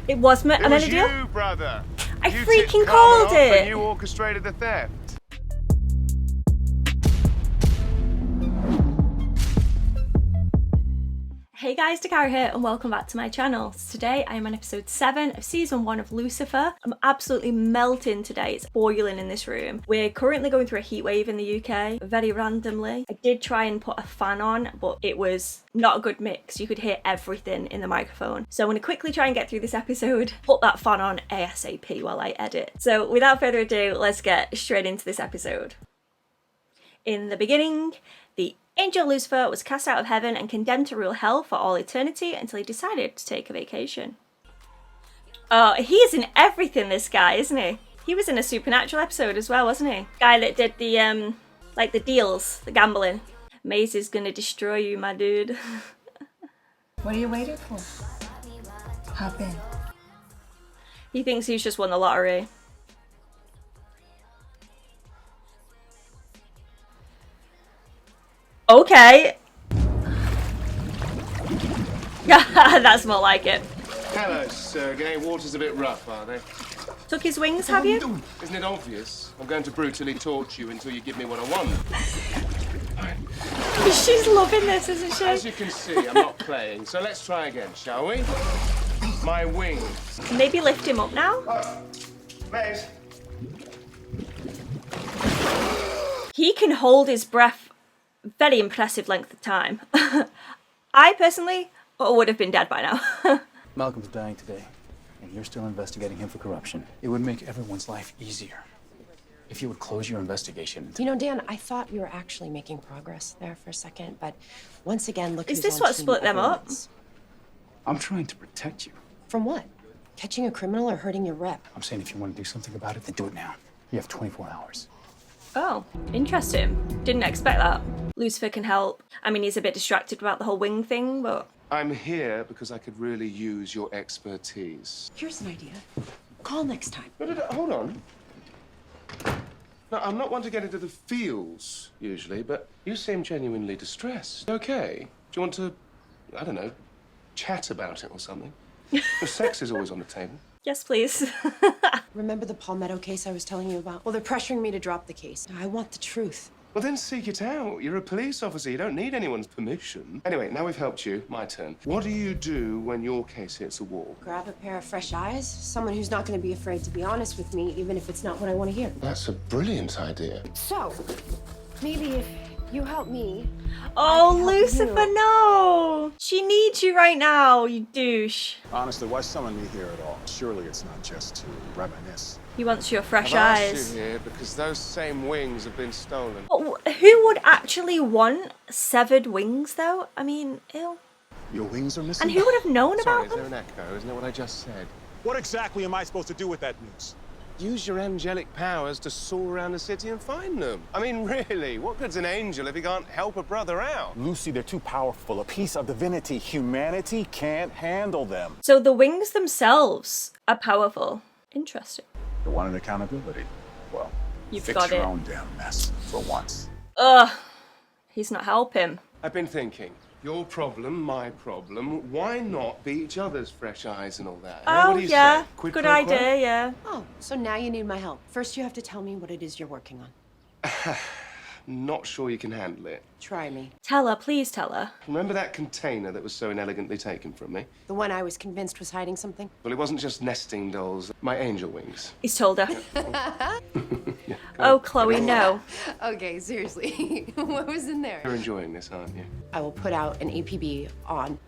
It was a It was deal? you, brother. I You freaking tipped called Carmen off it. and you orchestrated the theft. Hey guys, Dakara here and welcome back to my channel. So today I am on episode 7 of season 1 of Lucifer. I'm absolutely melting today. It's boiling in this room. We're currently going through a heat wave in the UK, very randomly. I did try and put a fan on, but it was not a good mix. You could hear everything in the microphone. So I'm going to quickly try and get through this episode, put that fan on ASAP while I edit. So without further ado, let's get straight into this episode. In the beginning, the angel Lucifer was cast out of heaven and condemned to rule hell for all eternity until he decided to take a vacation. Oh, he is in everything, this guy, isn't he? He was in a Supernatural episode as well, wasn't he? Guy that did the, like the deals, the gambling. Maze is gonna destroy you, my dude. What are you waiting for? Hop in. He thinks he's just won the lottery. Okay. That's more like it. Hello, Sergey. Water's a bit rough, are they? Took his wings, have you? Isn't it obvious? I'm going to brutally torture you until you give me what I want. She's loving this, isn't she? As you can see, I'm not playing, so let's try again, shall we? My wings. Maybe lift him up now? Maze. He can hold his breath very impressive length of time. I personally would have been dead by now. Malcolm's dying today, and you're still investigating him for corruption. It would make everyone's life easier if you would close your investigation. You know, Dan, I thought you were actually making progress there for a second, but once again, look Is who's this on what team split them up? Evans. I'm trying to protect you. From what? Catching a criminal or hurting your rep? I'm saying if you want to do something about it, then do it now. You have 24 hours. Oh, interesting. Didn't expect that. Lucifer can help. I mean, he's a bit distracted about the whole wing thing, but... I'm here because I could really use your expertise. Here's an idea. Call next time. No, hold on. No, I'm not one to get into the feels, usually, but you seem genuinely distressed. Okay. Do you want to, I don't know, chat about it or something? The sex is always on the table. Yes, please. Remember the Palmetto case I was telling you about? Well, they're pressuring me to drop the case. I want the truth. Well, then seek it out. You're a police officer. You don't need anyone's permission. Anyway, now we've helped you. My turn. What do you do when your case hits a wall? Grab a pair of fresh eyes. Someone who's not going to be afraid to be honest with me, even if it's not what I want to hear. That's a brilliant idea. So, maybe if you help me... Oh, help Lucifer, you. no! She needs you right now, you douche. Honestly, why summon me here at all? Surely it's not just to reminisce. He wants your fresh I've asked eyes. you here because those same wings have been stolen. But who would actually want severed wings, though? I mean, ew. Your wings are missing? And who would have known Sorry, about is there them? an echo? Isn't it what I just said? What exactly am I supposed to do with that news? Use your angelic powers to soar around the city and find them. I mean, really, what good's an angel if he can't help a brother out? Lucy, they're too powerful. A piece of divinity. Humanity can't handle them. So the wings themselves are powerful. Interesting. You wanted accountability? Well, You've fix got your it. own damn mess for once. Ugh. He's not helping. I've been thinking, your problem, my problem, why not be each other's fresh eyes and all that? eh? Oh, What do you yeah. say? Quid Good pro quo? idea, yeah. Oh, so now you need my help. First, you have to tell me what it is you're working on. Not sure you can handle it. Try me. Tell her, please tell her. Remember that container that was so inelegantly taken from me? The one I was convinced was hiding something? Well, it wasn't just nesting dolls. My angel wings. He's told her. Oh, Chloe, no. Okay, seriously. What was in there? You're enjoying this, aren't you? I will put out an APB on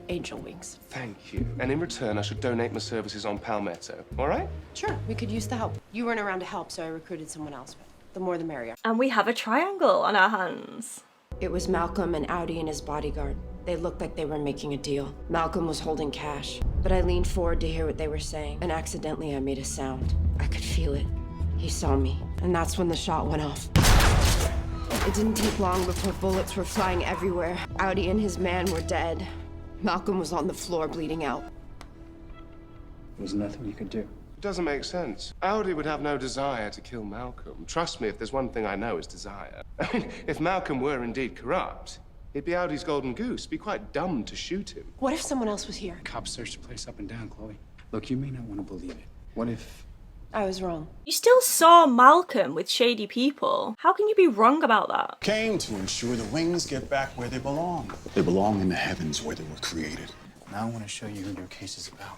angel wings. Thank you. And in return, I should donate my services on Palmetto. All right? Sure, we could use the help. You weren't around to help, so I recruited someone else. But the more the merrier. And we have a triangle on our hands. It was Malcolm and Audi and his bodyguard. They looked like they were making a deal. Malcolm was holding cash, but I leaned forward to hear what they were saying, and accidentally I made a sound. I could feel it. He saw me, and that's when the shot went off. It didn't take long before bullets were flying everywhere. Audi and his man were dead. Malcolm was on the floor bleeding out. There was nothing you could do. It doesn't make sense. Audi would have no desire to kill Malcolm. Trust me, if there's one thing I know, it's desire. I mean, if Malcolm were indeed corrupt, he'd be Audi's golden goose. It'd be quite dumb to shoot him. What if someone else was here? Cops searched the place up and down, Chloe. Look, you may not want to believe it. What if... I was wrong. You still saw Malcolm with shady people. How can you be wrong about that? Came to ensure the wings get back where they belong. They belong in the heavens where they were created. Now I want to show you who your case is about.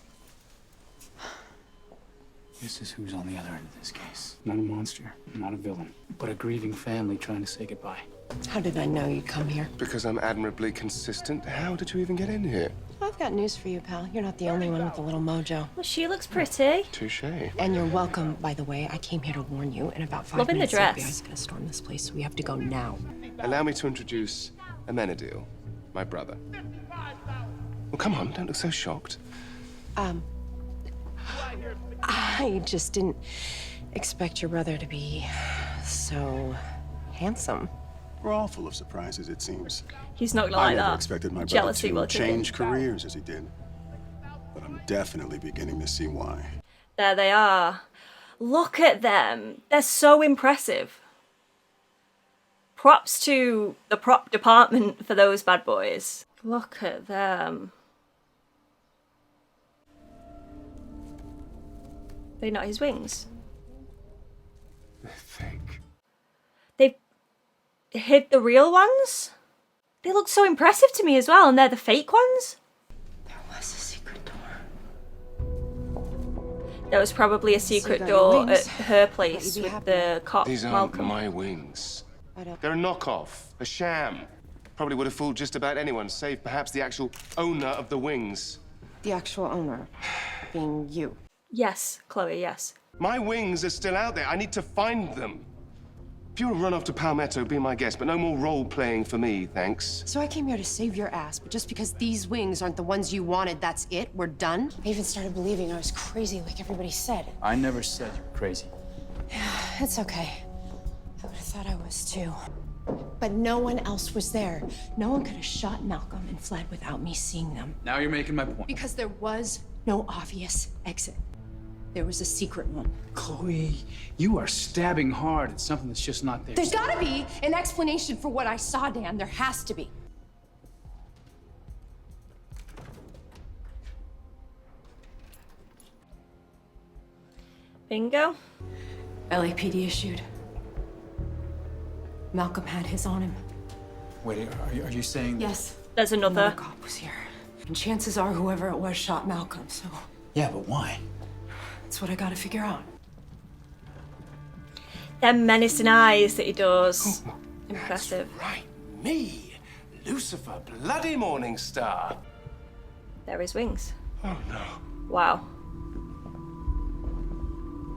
This is who's on the other end of this case. Not a monster, not a villain, but a grieving family trying to say goodbye. How did I know you'd come here? Because I'm admirably consistent. How did you even get in here? I've got news for you, pal. You're not the only one with a little mojo. Well, she looks pretty. Touché. And you're welcome, by the way. I came here to warn you. In about 5 Loving the minutes, the dress. FBI's gonna storm this place, so we have to go now. Allow me to introduce Amenadiel, my brother. Well, come on, don't look so shocked. I just didn't expect your brother to be so handsome. We're all full of surprises, it seems. He's not gonna I like never that. expected my brother Jealousy to will kick in. change careers as he did. But I'm definitely beginning to see why. There they are. Look at them. They're so impressive. Props to the prop department for those bad boys. Look at them. They're not his wings. I think. They've hid the real ones? They look so impressive to me as well, and they're the fake ones? There was a secret door. There was probably a secret got your door at wings. her place You'd be with happy. the cop, These aren't Malcolm. my wings. I don't... They're a knockoff, a sham. Probably would have fooled just about anyone, save perhaps the actual owner of the wings. The actual owner being you. Yes, Chloe, yes. My wings are still out there. I need to find them. If you want to run off to Palmetto, be my guest, but no more role-playing for me, thanks. So I came here to save your ass, but just because these wings aren't the ones you wanted, that's it? We're done? I even started believing I was crazy like everybody said. I never said you were crazy. It's okay. I would have thought I was too. But no one else was there. No one could have shot Malcolm and fled without me seeing them. Now you're making my point. Because there was no obvious exit. There was a secret one. Chloe, you are stabbing hard at something that's just not there. There's gotta be an explanation for what I saw, Dan. There has to be. Bingo. LAPD issued. Malcolm had his on him. Wait, are you saying... Yes. There's Another another. cop was here. And chances are whoever it was shot Malcolm, so Yeah, but why? that's what I gotta figure out. Them menacing eyes that he does. Impressive. Right, me, Lucifer, bloody morning star. There are his wings. Oh no, Wow.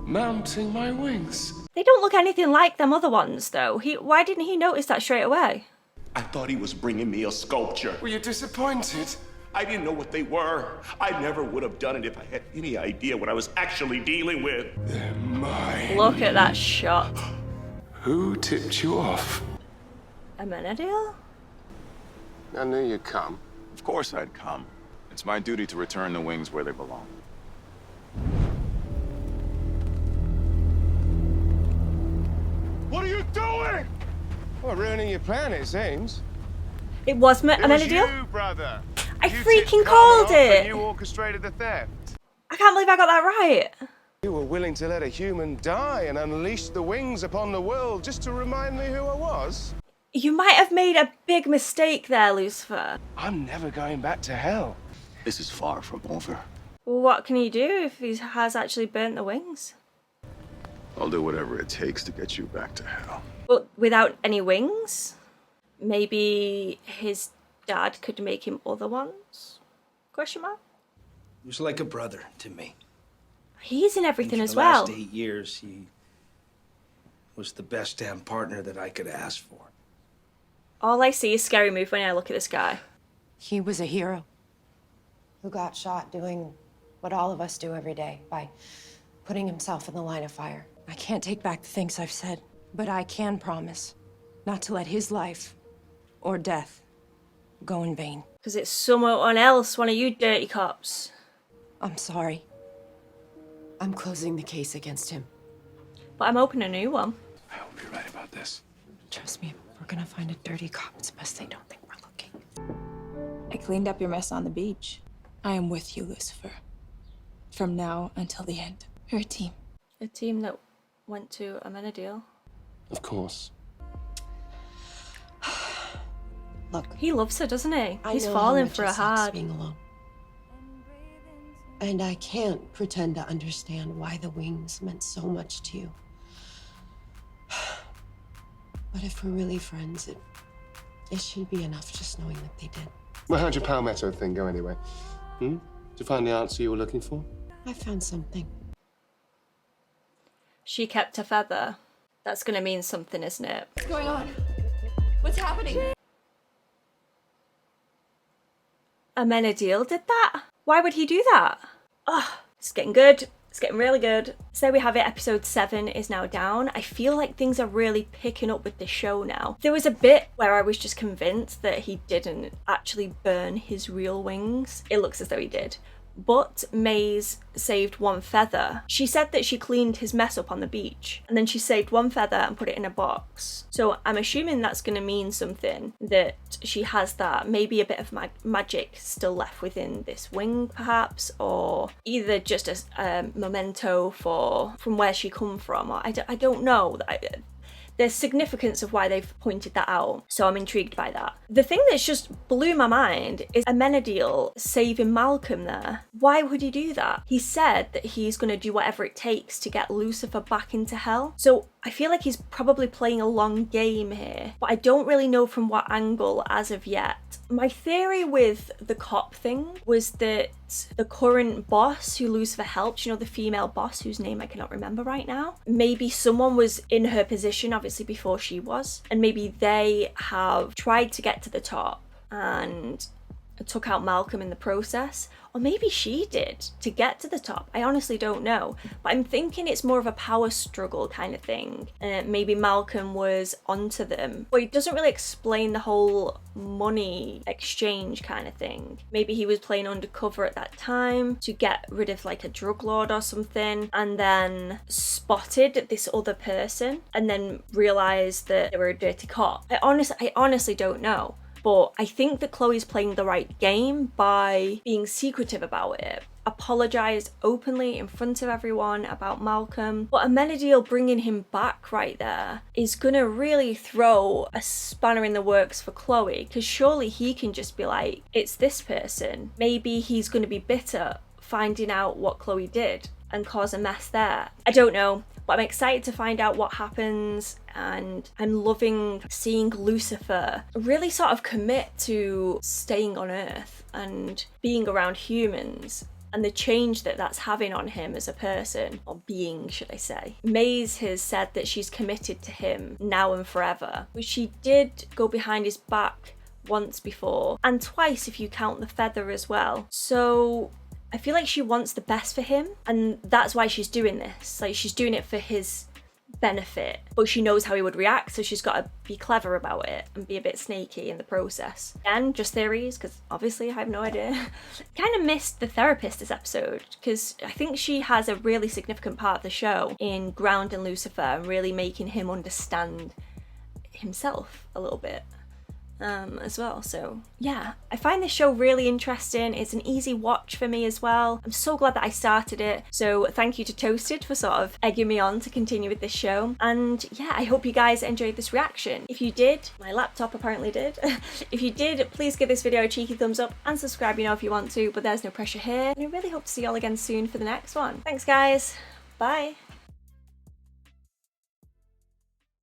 mounting my wings. They don't look anything like them other ones, though. Why didn't he notice that straight away? I thought he was bringing me a sculpture. Were you disappointed? I didn't know what they were. I never would have done it if I had any idea what I was actually dealing with. They're mine. Look at that shot. Who tipped you off? Amenadiel? I knew you'd come. Of course I'd come. It's my duty to return the wings where they belong. What are you doing? Well, ruining your plan, it seems. It was It was Amenadiel? you, brother. I You freaking tipped called Carmen off it. and you orchestrated the theft. I can't believe I got that right. You were willing to let a human die and unleash the wings upon the world just to remind me who I was. You might have made a big mistake there, Lucifer. I'm never going back to hell. This is far from over. Well, what can he do if he has actually burnt the wings? I'll do whatever it takes to get you back to hell. But without any wings? Maybe his dad could make him other ones? Question mark? He was like a brother to me. He's in everything For as the well. last 8 years, he was the best damn partner that I could ask for. All I see is Scary Move when I look at this guy. He was a hero who got shot doing what all of us do every day by putting himself in the line of fire. I can't take back the things I've said, but I can promise not to let his life or death go in vain. Because it's someone else, one of you dirty cops. I'm sorry. I'm closing the case against him. But I'm opening a new one. I hope you're right about this. Trust me, if we're gonna find a dirty cop, it's best they don't think we're looking. I cleaned up your mess on the beach. I am with you, Lucifer. from now until the end. We're a team. A team that went to Amenadiel. Of course. Look, He loves her, doesn't he? I He's know how falling much for it her sucks hard. being alone. And I can't pretend to understand why the wings meant so much to you. But if we're really friends, it should be enough just knowing that they did. Well, how'd your Palmetto thing go anyway? Did you find the answer you were looking for? I found something. She kept her feather. That's gonna mean something, isn't it? What's going on? What's happening? Amenadiel did that? Why would he do that? Oh, it's getting good. It's getting really good. So there we have it, episode 7 is now down. I feel like things are really picking up with this show now. There was a bit where I was just convinced that he didn't actually burn his real wings. It looks as though he did. But Maze saved one feather. She said that she cleaned his mess up on the beach, and then she saved one feather and put it in a box. So I'm assuming that's going to mean something, that she has that, maybe a bit of magic still left within this wing perhaps, or either just a memento from where she come from, or I don't know. There's significance of why they've pointed that out, so I'm intrigued by that. The thing that's just blew my mind is Amenadiel saving Malcolm there. Why would he do that? He said that he's going to do whatever it takes to get Lucifer back into hell. So I feel like he's probably playing a long game here, but I don't really know from what angle as of yet. My theory with the cop thing was that the current boss who Lucifer helped, you know, the female boss whose name I cannot remember right now, maybe someone was in her position obviously before she was, and maybe they have tried to get to the top and took out Malcolm in the process, or maybe she did to get to the top. I honestly don't know, but I'm thinking it's more of a power struggle kind of thing. Maybe Malcolm was onto them, but it doesn't really explain the whole money exchange kind of thing. Maybe he was playing undercover at that time to get rid of like a drug lord or something, and then spotted this other person and then realized that they were a dirty cop. I honestly don't know. But I think that Chloe's playing the right game by being secretive about it. Apologised openly in front of everyone about Malcolm. But Amenadiel bringing him back right there is gonna really throw a spanner in the works for Chloe, because surely he can just be like, it's this person. Maybe he's gonna be bitter finding out what Chloe did and cause a mess there. I don't know. But I'm excited to find out what happens, and I'm loving seeing Lucifer really sort of commit to staying on Earth and being around humans, and the change that that's having on him as a person, or being, should I say. Maze has said that she's committed to him now and forever, but she did go behind his back once before, and twice if you count the feather as well. So I feel like she wants the best for him, and that's why she's doing this. Like, she's doing it for his benefit, but she knows how he would react, so she's got to be clever about it and be a bit snaky in the process. Again, just theories, because obviously I have no idea. Kind of missed the therapist this episode, because I think she has a really significant part of the show in grounding Lucifer and really making him understand himself a little bit. As well. So yeah, I find this show really interesting. It's an easy watch for me as well. I'm so glad that I started it. So thank you to Toasted for sort of egging me on to continue with this show. And yeah, I hope you guys enjoyed this reaction. If you did, my laptop apparently did. If you did, please give this video a cheeky thumbs up and subscribe, you know, if you want to, but there's no pressure here. And I really hope to see you all again soon for the next one. Thanks guys. Bye.